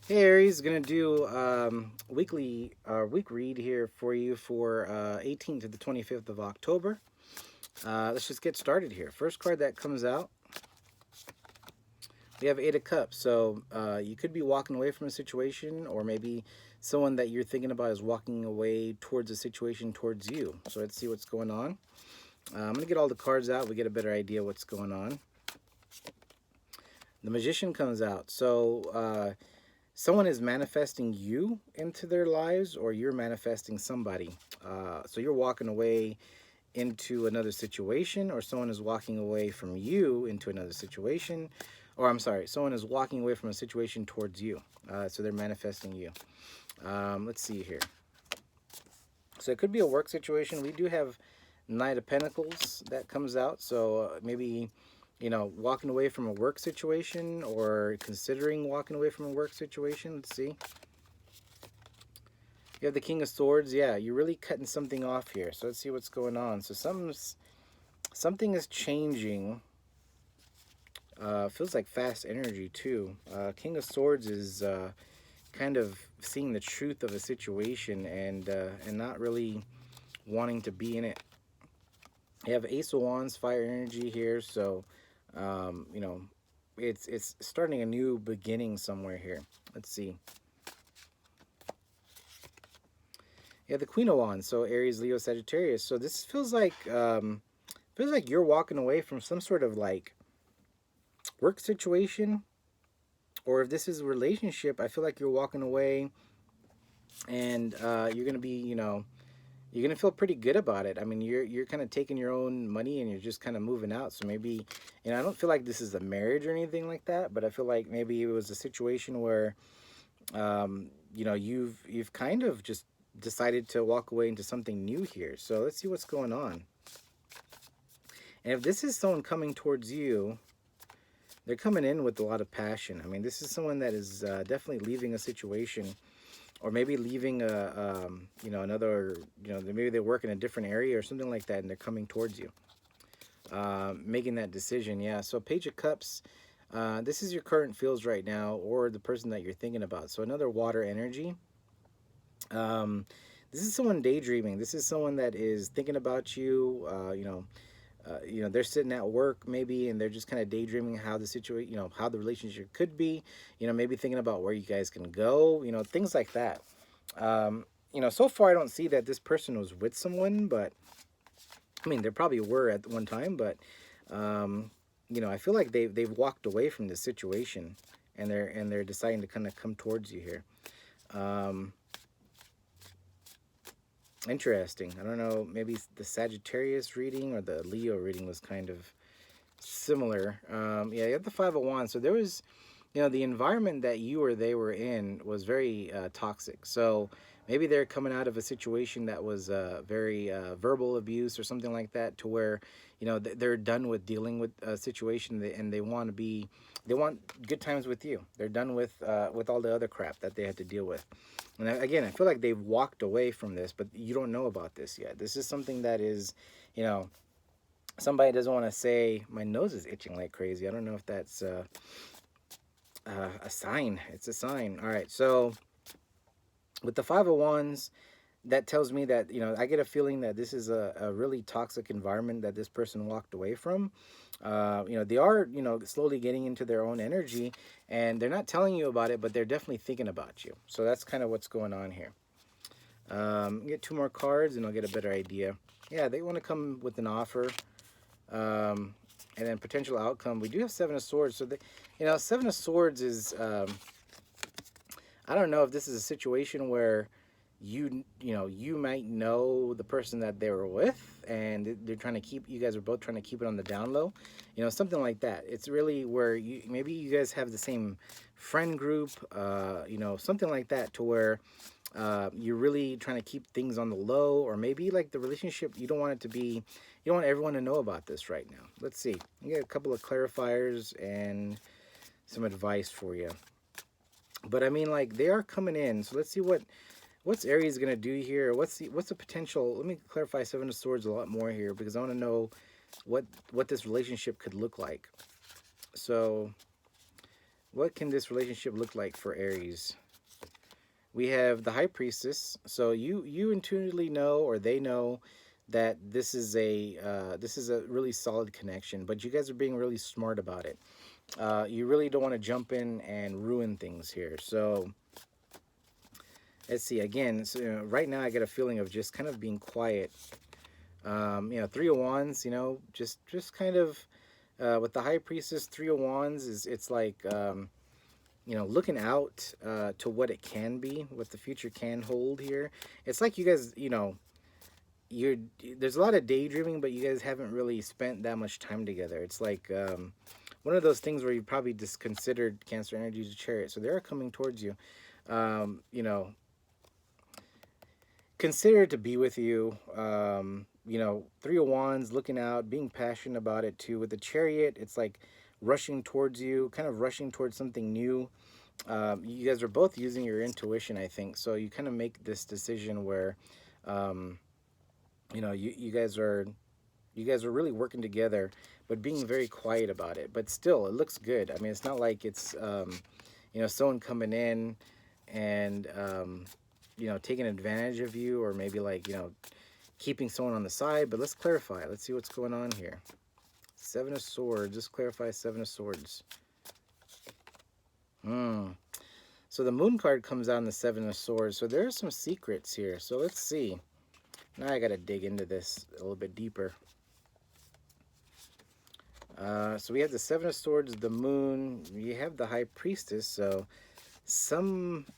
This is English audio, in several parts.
Hey Aries, gonna do week read here for you for 18th to the 25th of October. Let's just get started here. First card that comes out, we have Eight of Cups. So you could be walking away from a situation, or maybe someone that you're thinking about is walking away towards a situation towards you. So let's see what's going on. I'm gonna get all the cards out. We get a better idea what's going on. The Magician comes out. So someone is manifesting you into their lives, or you're manifesting somebody. So you're walking away into another situation, or someone is walking away from you into another situation, or I'm sorry, someone is walking away from a situation towards you. So they're manifesting you. Let's see here. So it could be a work situation. We do have Knight of Pentacles that comes out. So maybe, walking away from a work situation, or considering walking away from a work situation. Let's see. You have the King of Swords. Yeah, you're really cutting something off here. So let's see what's going on. So something is changing. Feels like fast energy too. King of Swords is kind of seeing the truth of a situation, and not really wanting to be in it. You have Ace of Wands, fire energy here. So um, you know, it's starting a new beginning somewhere here. Let's see. Yeah, the Queen of Wands. So Aries, Leo, Sagittarius. So this feels like you're walking away from some sort of like work situation, or if this is a relationship, I feel like you're walking away, and you're gonna be, you're gonna feel pretty good about it. I mean, you're kind of taking your own money and you're just kind of moving out. So maybe, I don't feel like this is a marriage or anything like that, but I feel like maybe it was a situation where, you've kind of just decided to walk away into something new here. So let's see what's going on. And if this is someone coming towards you, they're coming in with a lot of passion. I mean, this is someone that is definitely leaving a situation, or maybe leaving another, maybe they work in a different area or something like that, and they're coming towards you, making that decision. Yeah. So Page of Cups. This is your current feels right now, or the person that you're thinking about. So another water energy. Um, this is someone daydreaming. This is someone that is thinking about you. They're sitting at work maybe, and they're just kind of daydreaming how the situation, how the relationship could be. Maybe thinking about where you guys can go. Things like that. So far I don't see that this person was with someone, but I mean, there probably were at one time, but I feel like they've walked away from this situation, and they're deciding to kind of come towards you here. Um, Interesting. I don't know. Maybe the Sagittarius reading or the Leo reading was kind of similar. Yeah, you have the Five of Wands. So there was, the environment that you or they were in was very toxic. So maybe they're coming out of a situation that was very verbal abuse or something like that, to where, they're done with dealing with a situation, and they want to be, they want good times with you. They're done with all the other crap that they had to deal with. And again, I feel like they've walked away from this, but you don't know about this yet. This is something that is, you know, somebody doesn't want to say, my nose is itching like crazy. I don't know if that's a sign. It's a sign. All right. So with the Five of Wands, that tells me that, I get a feeling that this is a really toxic environment that this person walked away from. They are, slowly getting into their own energy, and they're not telling you about it, but they're definitely thinking about you. So that's kind of what's going on here. Get two more cards and I'll get a better idea. Yeah, they want to come with an offer, and then potential outcome. We do have Seven of Swords. So, Seven of Swords is, I don't know if this is a situation where you might know the person that they were with, and they're trying to keep, you guys are both trying to keep it on the down low, something like that. It's really where maybe you guys have the same friend group, something like that, to where you're really trying to keep things on the low, or maybe like the relationship, you don't want it to be, you don't want everyone to know about this right now. Let's see. I get a couple of clarifiers and some advice for you. But I mean, like, they are coming in. So let's see what's Aries gonna do here. What's the potential? Let me clarify Seven of Swords a lot more here, because I want to know what this relationship could look like. So What can this relationship look like for Aries? We have the High Priestess. So you intuitively know, or they know, that this is a really solid connection. But you guys are being really smart about it. You really don't want to jump in and ruin things here. So let's see again. So right now I get a feeling of just kind of being quiet. Three of Wands. Just kind of with the High Priestess, Three of Wands is it's like. Looking out to what it can be, what the future can hold here. It's like you guys, you're there's a lot of daydreaming, but you guys haven't really spent that much time together. It's like one of those things where you probably just considered Cancer energy to Chariot, so they are coming towards you. Um, you know, Consider to be with you. Three of Wands, looking out, being passionate about it too. With the Chariot, it's like rushing towards you, kind of rushing towards something new. You guys are both using your intuition, I think. So you kind of make this decision where, um, you guys are really working together, but being very quiet about it. But still, it looks good. I mean, it's not like it's someone coming in and taking advantage of you, or maybe like keeping someone on the side. But let's clarify. Let's see what's going on here. Seven of Swords. Just clarify Seven of Swords. Hmm. So the Moon card comes out in the Seven of Swords. So there are some secrets here. So let's see. Now I got to dig into this a little bit deeper. So we have the Seven of Swords, the Moon. You have the High Priestess. So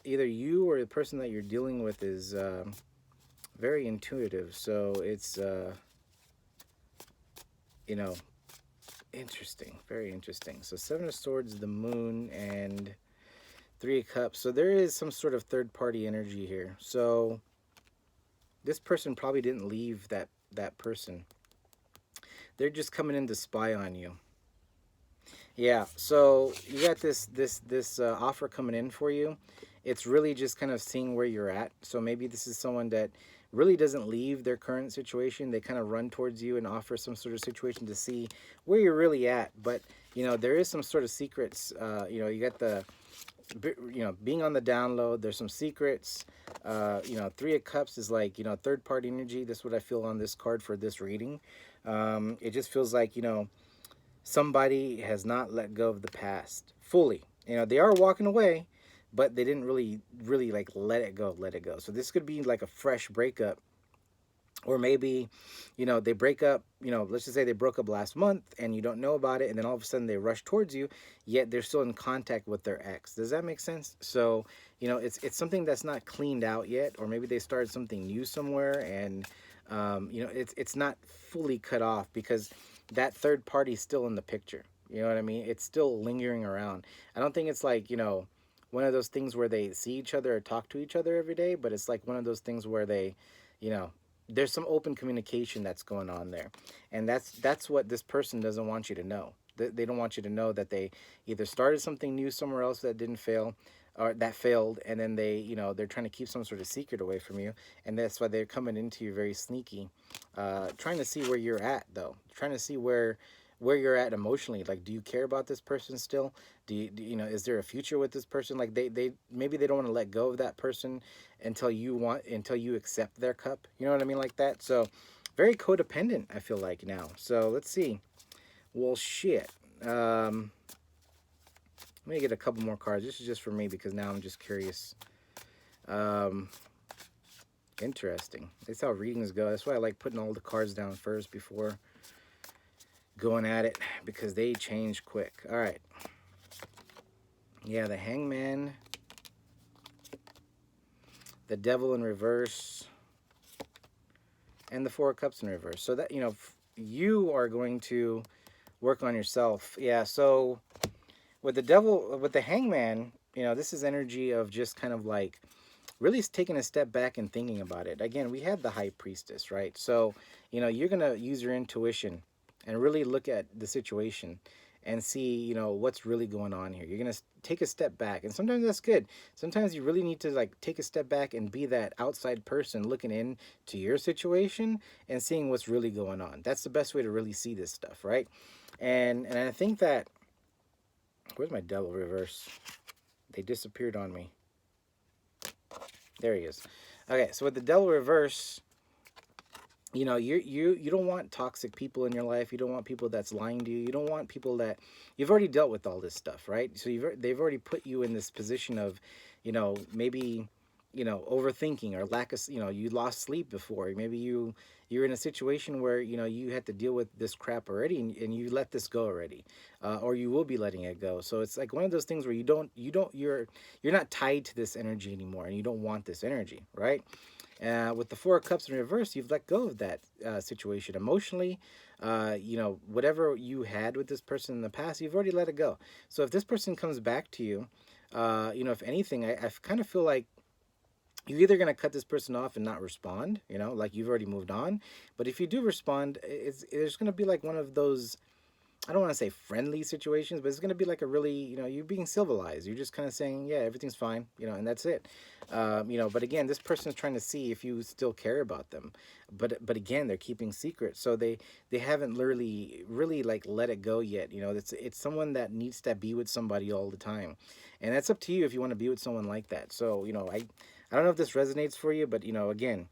either you or the person that you're dealing with is very intuitive. So it's, interesting. Very interesting. So Seven of Swords, the Moon, and Three of Cups. So there is some sort of third-party energy here. So this person probably didn't leave that person. They're just coming in to spy on you. Yeah. So you got this offer coming in for you. It's really just kind of seeing where you're at. So maybe this is someone that really doesn't leave their current situation. They kind of run towards you and offer some sort of situation to see where you're really at. But there is some sort of secrets. You got the being on the download. There's some secrets. Three of Cups is like third party energy. This is what I feel on this card for this reading. It just feels like somebody has not let go of the past fully. They are walking away, but they didn't really like let it go. So this could be like a fresh breakup. Or maybe, they break up, let's just say they broke up last month and you don't know about it. And then all of a sudden they rush towards you, yet they're still in contact with their ex. Does that make sense? So, it's something that's not cleaned out yet. Or maybe they started something new somewhere and, it's not fully cut off because that third party is still in the picture. You know what I mean? It's still lingering around. I don't think it's like, one of those things where they see each other or talk to each other every day, but it's like one of those things where they, you know, there's some open communication that's going on there, and that's what this person doesn't want you to know. They don't want you to know that they either started something new somewhere else that didn't fail, or that failed, and then they're trying to keep some sort of secret away from you, and that's why they're coming into you very sneaky, trying to see where you're at, though, trying to see where you're at emotionally. Like, do you care about this person still? Is there a future with this person? Like, they maybe they don't want to let go of that person until you accept their cup. You know what I mean? Like that. So very codependent, I feel like now. So let's see. Well, shit. Let me get a couple more cards. This is just for me because now I'm just curious. Um, Interesting. That's how readings go. That's why I like putting all the cards down first before going at it, because they change quick. All right. Yeah, the Hangman, the Devil in reverse, and the Four of Cups in reverse. So that, you are going to work on yourself. Yeah, so with the Hangman, this is energy of just kind of like really taking a step back and thinking about it. Again, we had the High Priestess, right? So, you're going to use your intuition and really look at the situation and see, what's really going on here. You're going to take a step back. And sometimes that's good. Sometimes you really need to like take a step back and be that outside person looking in to your situation and seeing what's really going on. That's the best way to really see this stuff, right? And I think that Where's my devil reverse? They disappeared on me. There he is. Okay, so with the devil reverse, you know, you don't want toxic people in your life. You don't want people that's lying to you. You don't want people that you've already dealt with all this stuff, right? So they've already put you in this position of, you know, maybe, you know, overthinking or lack of, you know, you lost sleep before. Maybe you're in a situation where, you know, you had to deal with this crap already, and you let this go already, or you will be letting it go. So it's like one of those things where you're not tied to this energy anymore, and you don't want this energy, right? With the Four of Cups in reverse, you've let go of that situation emotionally. You know, whatever you had with this person in the past, you've already let it go. So if this person comes back to you, you know, if anything, I kind of feel like you're either going to cut this person off and not respond, you know, like you've already moved on. But if you do respond, it's going to be like one of those, I don't want to say friendly situations, but it's going to be like a really, you know, you're being civilized. You're just kind of saying, yeah, everything's fine, you know, and that's it. You know, but again, this person is trying to see if you still care about them. But again, they're keeping secret, so they haven't really like let it go yet. You know, it's someone that needs to be with somebody all the time, and that's up to you if you want to be with someone like that. So you know, I don't know if this resonates for you, but you know, again,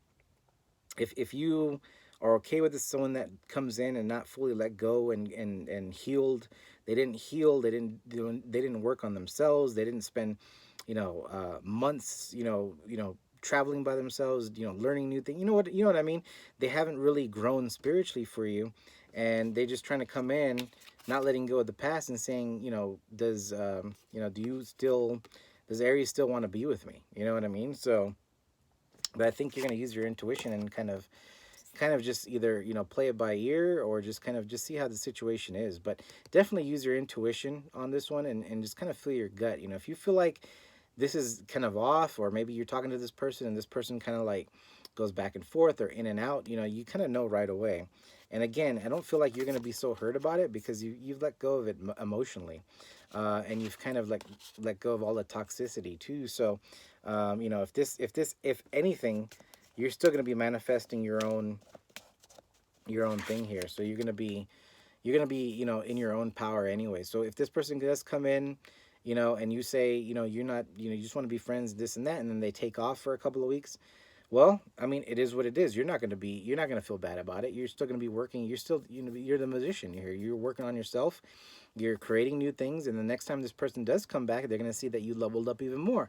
if you are okay with this, someone that comes in and not fully let go and healed, they didn't heal, they didn't work on themselves, they didn't spend, you know, months, traveling by themselves, you know, learning new things, you know what I mean, they haven't really grown spiritually for you, and they just trying to come in, not letting go of the past and saying, you know, does Aries still want to be with me, you know what I mean? So but I think you're going to use your intuition and kind of just either, you know, play it by ear or just kind of just see how the situation is. But definitely use your intuition on this one, and just kind of feel your gut. You know, if you feel like this is kind of off, or maybe you're talking to this person and this person kind of like goes back and forth or in and out, you know, you kind of know right away. And again, I don't feel like you're going to be so hurt about it because you've let go of it emotionally, and you've kind of like let go of all the toxicity too. So, you know, if anything, you're still going to be manifesting your own thing here. So you're gonna be, you know, in your own power anyway. So if this person does come in, you know, and you say, you know, you're not, you know, you just want to be friends, this and that, and then they take off for a couple of weeks, well, I mean, it is what it is. You're not gonna feel bad about it. You're still gonna be working. You're still, you know, you're the musician here. You're working on yourself. You're creating new things, and the next time this person does come back, they're gonna see that you leveled up even more,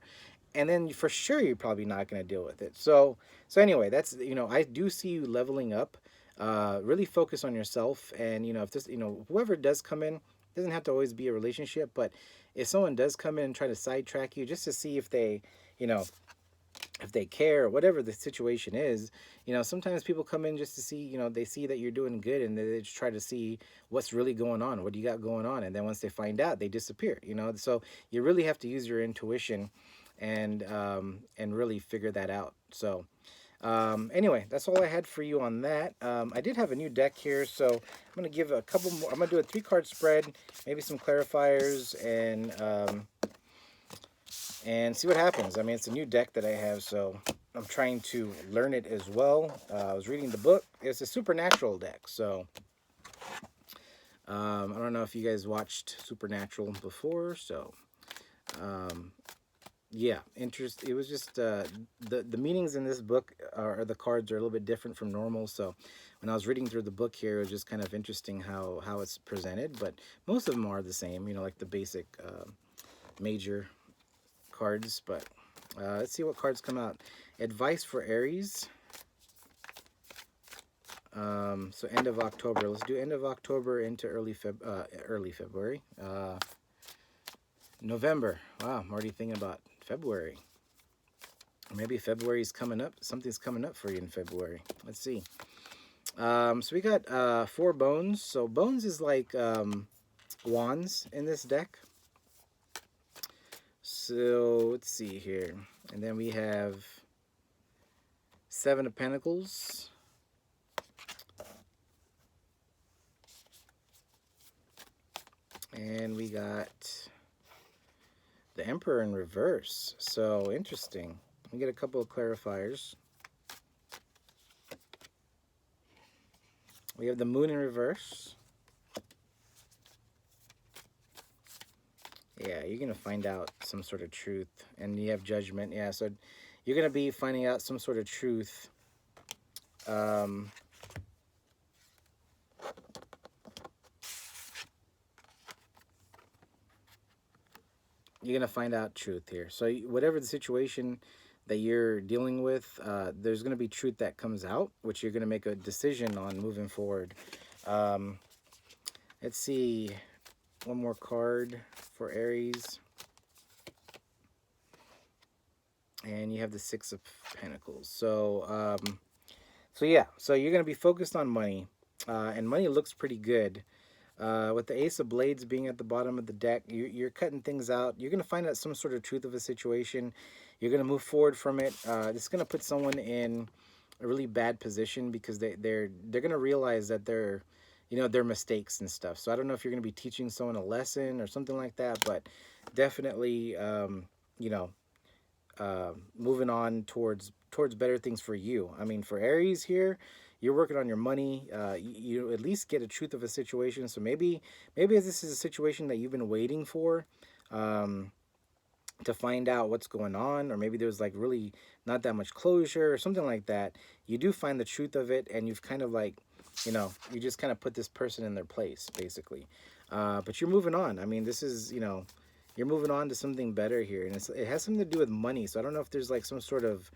and then for sure you're probably not gonna deal with it. So anyway, that's, you know, I do see you leveling up. Really focus on yourself, and you know, if this, you know, whoever does come in, doesn't have to always be a relationship, but if someone does come in and try to sidetrack you just to see if they, you know, if they care or whatever the situation is, you know, sometimes people come in just to see, you know, they see that you're doing good, and they just try to see what's really going on, what do you got going on, and then once they find out, they disappear, you know. So you really have to use your intuition and really figure that out. So anyway, that's all I had for you on that. I did have a new deck here, so I'm going to give a couple more. I'm going to do a 3-card spread, maybe some clarifiers, and see what happens. I mean, it's a new deck that I have, so I'm trying to learn it as well. I was reading the book. It's a supernatural deck, so I don't know if you guys watched Supernatural before, so yeah, interest. It was just the meanings in this book are the cards are a little bit different from normal. So when I was reading through the book here, it was just kind of interesting how it's presented. But most of them are the same, you know, like the basic major cards. But let's see what cards come out. Advice for Aries. So end of October. Let's do end of October into early February. November. Wow, I'm already thinking about February. Maybe February's coming up. Something's coming up for you in February. Let's see. So we got 4 bones. So bones is like wands in this deck. So let's see here. And then we have 7 of Pentacles. And we got the Emperor in reverse. So interesting. We get a couple of clarifiers. We have the Moon in reverse. Yeah, you're gonna find out some sort of truth, and you have judgment. Yeah, so you're gonna be finding out some sort of truth. Um, you're gonna find out truth here. So whatever the situation that you're dealing with, there's gonna be truth that comes out, which you're gonna make a decision on moving forward. Um, let's see, one more card for Aries, and you have the Six of Pentacles. So yeah, so you're gonna be focused on money, and money looks pretty good. With the Ace of Blades being at the bottom of the deck, you're cutting things out. You're gonna find out some sort of truth of a situation. You're gonna move forward from it. This is gonna put someone in a really bad position because they're gonna realize that their mistakes and stuff. So I don't know if you're gonna be teaching someone a lesson or something like that, but definitely, you know, moving on towards better things for you. I mean, for Aries here, you're working on your money. You at least get a truth of a situation. So maybe this is a situation that you've been waiting for, um, to find out what's going on, or maybe there's like really not that much closure or something like that. You do find the truth of it, and you've kind of like, you just kind of put this person in their place, basically. But you're moving on. I mean, this is, you're moving on to something better here, and it has something to do with money. So I don't know if there's like some sort of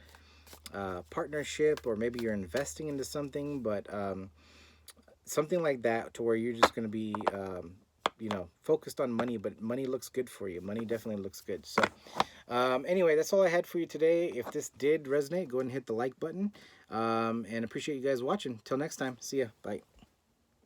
partnership, or maybe you're investing into something, but something like that, to where you're just going to be, focused on money. But money looks good for you. Money definitely looks good. So anyway, that's all I had for you today. If this did resonate, go ahead and hit the like button, and appreciate you guys watching. Till next time, see ya. Bye.